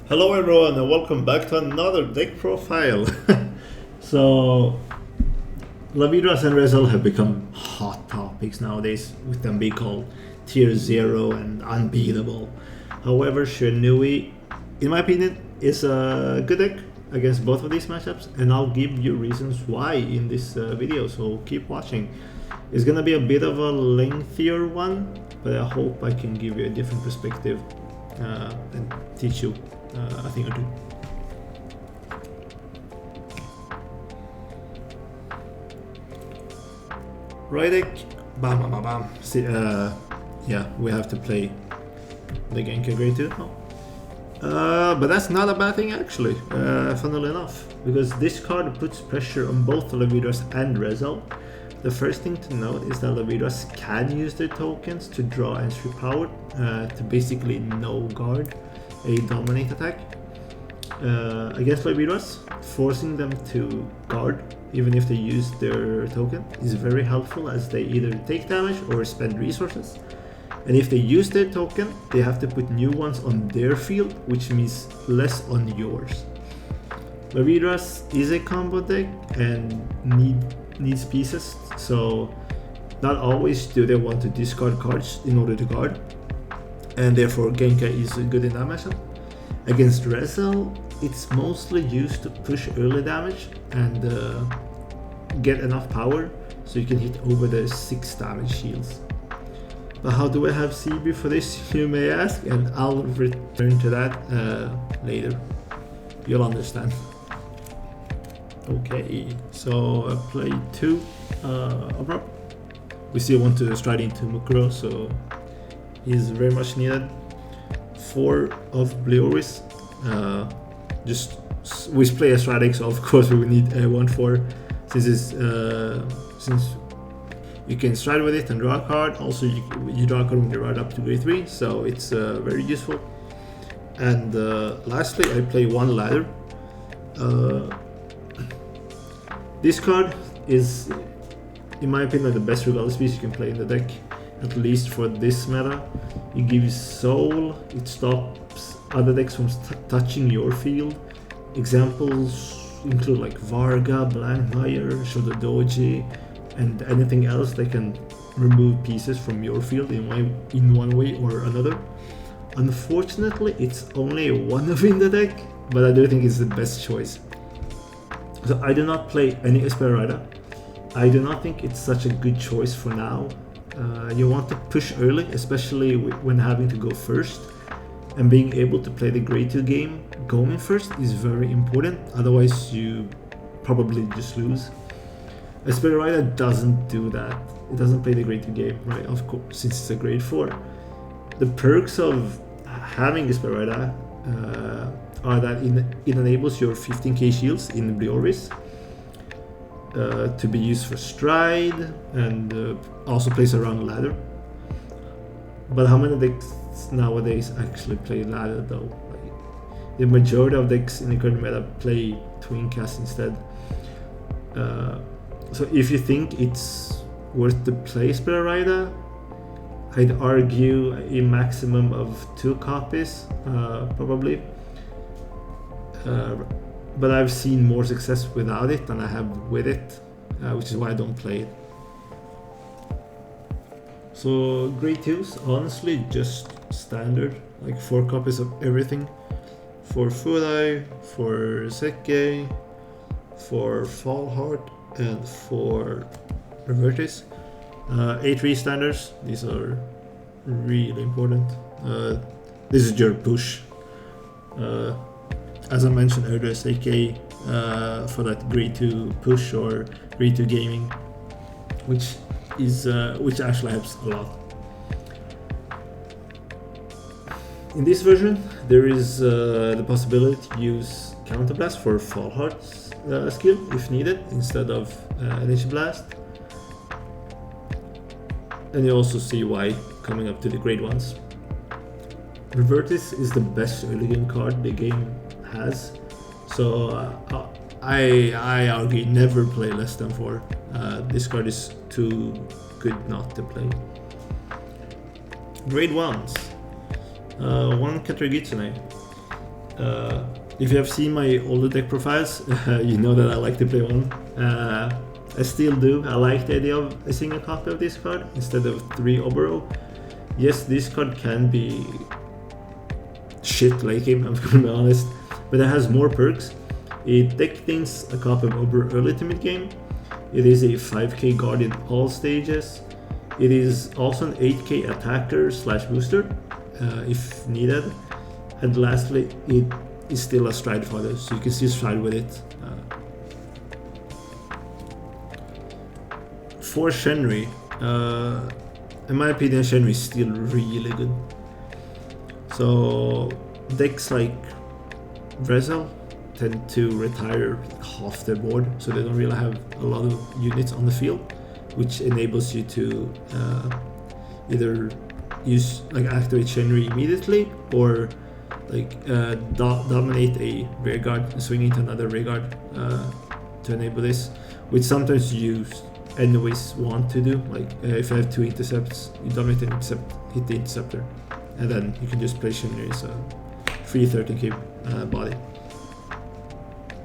Hello everyone and welcome back to another deck profile. So, Lavidras and Rezel have become hot topics nowadays, with them being called tier 0 and unbeatable. However, Shiranui, in my opinion, is a good deck against both of these matchups, and I'll give you reasons why in this video, so keep watching. It's gonna be a bit of a lengthier one, but I hope I can give you a different perspective and teach you a thing or two. Right deck, bam bam bam bam. See, yeah, we have to play the Genki grade 2 now. But that's not a bad thing actually, funnily enough, because this card puts pressure on both Lavidras and Rezel. The first thing to note is that Lavidras can use their tokens to draw entry power to basically no guard a dominate attack. Against Lavidras, forcing them to guard even if they use their token is very helpful, as they either take damage or spend resources. And if they use their token, they have to put new ones on their field, which means less on yours. Lavidras is a combo deck and needs pieces, so not always do they want to discard cards in order to guard, and therefore Genka is good in that matchup. Against Rezel, it's mostly used to push early damage and get enough power so you can hit over the 6 damage shields. But how do I have CB for this, you may ask, and I'll return to that later. You'll understand. Okay, so I play 2 abrupt. We still want to stride into Mukuro, so he's very much needed. 4 of Bleoris. Just we play a Stratic, so of course we will need a 1/4 since you can stride with it and draw a card. Also, you draw a card when you ride up to grade 3, so it's very useful. And lastly, I play 1 ladder. This card is, in my opinion, the best regardless piece you can play in the deck, at least for this meta. It gives soul, it stops other decks from touching your field. Examples include like Varga, Blankmire, Shodo Doji, and anything else that can remove pieces from your field in one way or another. Unfortunately, it's only one of in the deck, but I do think it's the best choice. So I do not play any Esperida. I do not think it's such a good choice for now. You want to push early, especially when having to go first, and being able to play the grade 2 game going first is very important, otherwise you probably just lose. Esperida doesn't do that. It doesn't play the grade 2 game, right? Of course, since it's a grade 4. The perks of having Esperida are that it enables your 15k shields in Bleoris to be used for stride, and also plays around ladder. But how many decks nowadays actually play ladder though? Like, the majority of decks in the current meta play twin cast instead. So if you think it's worth to play Esperida, I'd argue a maximum of 2 copies, probably. But I've seen more success without it than I have with it, which is why I don't play it. So grade 2s, honestly, just standard, like 4 copies of everything. For Fudai, for Sekkei, for Fallheart, and for Revertis. A3 standards, these are really important. This is your push. As I mentioned earlier, Sekkei for that grade 2 push or grade 2 gaming, which actually helps a lot. In this version, there is the possibility to use Counterblast for Fallheart's skill if needed, instead of Energy Blast. And you also see why coming up to the grade 1s. Revertis is the best early game card the game has, so I argue never play less than 4. This card is too good not to play. Grade 1s. 1 Katarigitsune. If you have seen my older deck profiles, you know that I like to play one. I still do. I like the idea of a single copy of this card instead of 3 Obero. Yes, this card can be shit late game, I'm gonna be honest, but it has more perks. It deck things a copy of Obero early to mid game. It is a 5k guard in all stages. It is also an 8k attacker / booster if needed. And lastly, it is still a stride fodder, so you can still stride with it. For Shiranui, in my opinion, Shiranui is still really good. So decks like Vrzel tend to retire half their board, so they don't really have a lot of units on the field, which enables you to either use activate Shiranui immediately or dominate a rearguard and swing into another rearguard to enable this, which sometimes you anyways want to do. If you have 2 intercepts, you dominate an intercept, hit the interceptor, and then you can just play Shiranui as a free 13k body.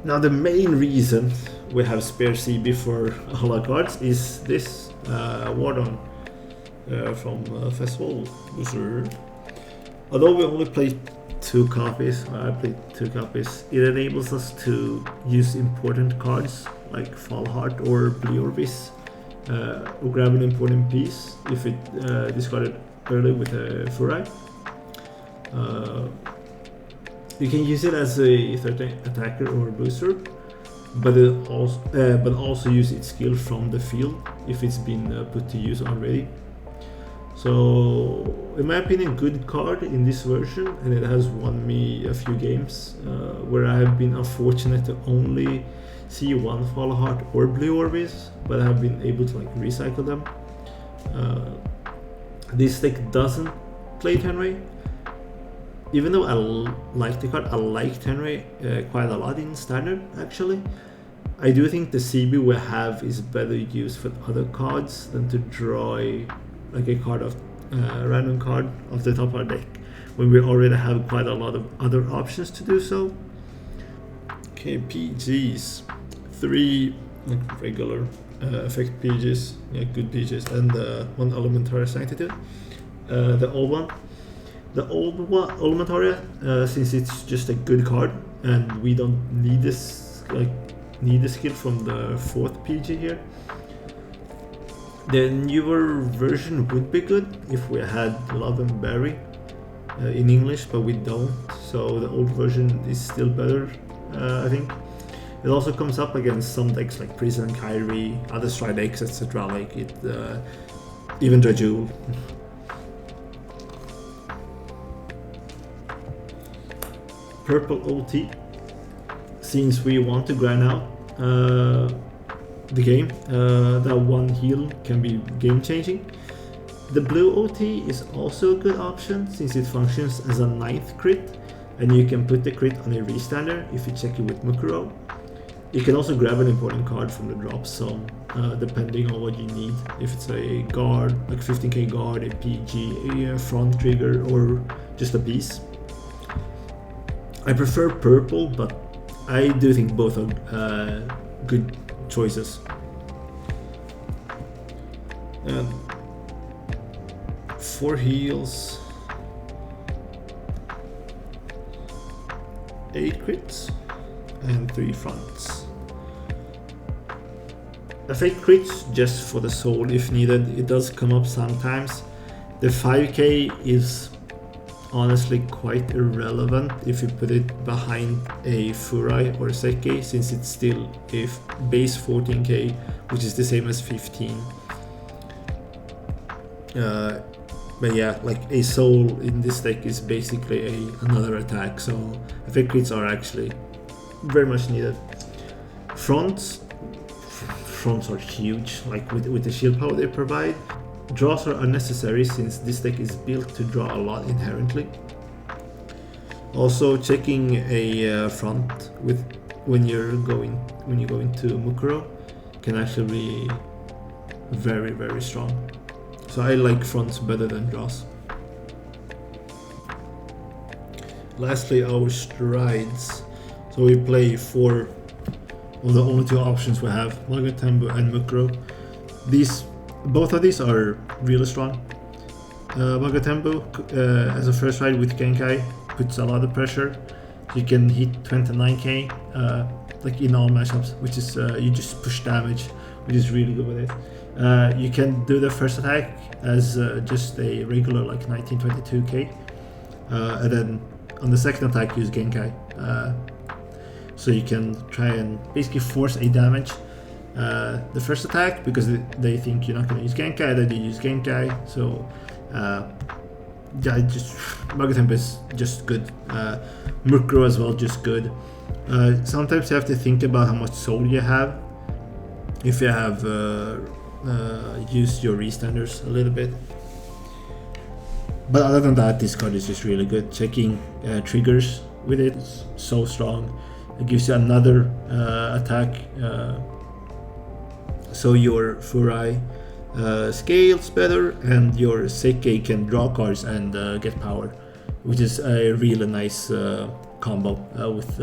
Now the main reason we have spare CB for all our cards is this Wardon from Festival Booster. Although we only play 2 copies, I played 2 copies, it enables us to use important cards like Fall Heart or Blue Orbis, or grab an important piece if it discarded early with a Furai. You can use it as a 13 attacker or booster, but also use its skill from the field if it's been put to use already. So, in my opinion, good card in this version, and it has won me a few games where I have been unfortunate to only see 1 Fall Heart or Blue Orbis, but I have been able to recycle them. This deck doesn't play Tenrei. Even though I like the card, I like Tenrei quite a lot in Standard actually. I do think the CB we have is better used for other cards than to draw a card of random card off the top of our deck when we already have quite a lot of other options to do so. Okay, PGs. 3 regular effect PGs, good PGs, and 1 Elementaria Sanctitude. The old one. The old one, Elementaria, since it's just a good card and we don't need this need the skill from the 4th PG here. The newer version would be good if we had Love and Berry in English, but we don't, so the old version is still better, I think. It also comes up against some decks like Prison and Kyrie, other Stride decks, etc. Even Drajul. Purple OT, since we want to grind out the game, that 1 heal can be game changing. The blue OT is also a good option since it functions as a 9th crit, and you can put the crit on a restander if you check it with Mukuro. You can also grab an important card from the drop zone, depending on what you need. If it's a guard, like 15k guard, a PG, a front trigger, or just a piece. I prefer purple, but I do think both are good choices. And 4 heals, 8 crits, and 3 fronts. Effect crits just for the soul if needed. It does come up sometimes. The 5k is honestly quite irrelevant if you put it behind a Furai or Seke, since it's still a base 14k, which is the same as 15. But yeah, a soul in this deck is basically another attack, so effect crits are actually very much needed. Fronts are huge, with the shield power they provide. Draws are unnecessary since this deck is built to draw a lot inherently. Also, checking a front when you're going to Mukuro can actually be very, very strong. So I like fronts better than draws. lastly, our strides. So we play 4 of the only 2 options we have, Magatembo and Mukuro. Both of these are really strong. Magatembo as a first ride with Genkai puts a lot of pressure. You can hit 29k like in all matchups, which is you just push damage, which is really good with it. You can do the first attack as just a regular like 1922k, and then on the second attack use Genkai. So you can try and basically force a damage the first attack because they think you're not going to use Genkai, then they use Genkai. So yeah, just Magatembo is just good. Mukuro as well, just good. Sometimes you have to think about how much soul you have. If you have used your restanders a little bit. But other than that, this card is just really good. Checking triggers with it is so strong. It gives you another attack, so your Furai scales better, and your Seikei can draw cards and get power, which is a really nice combo with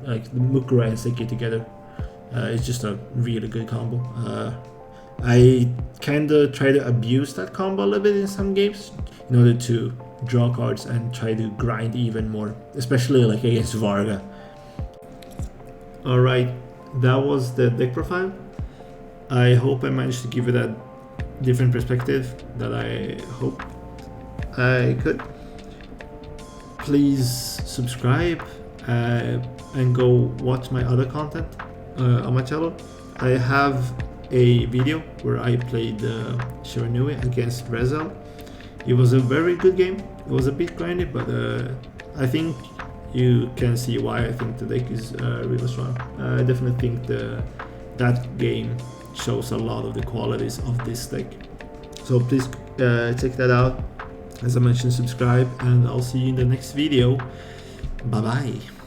like Mukuro and Seikei together. It's just a really good combo. I kinda try to abuse that combo a little bit in some games in order to draw cards and try to grind even more, especially like against Varga. Alright, that was the deck profile. I hope I managed to give it a different perspective that I hope I could. Please subscribe and go watch my other content on my channel. I have a video where I played Shiranui against Rezel. It was a very good game. It was a bit grindy, but I think you can see why I think the deck is really strong. I definitely think that game shows a lot of the qualities of this deck. So please check that out. As I mentioned, subscribe, and I'll see you in the next video. Bye bye.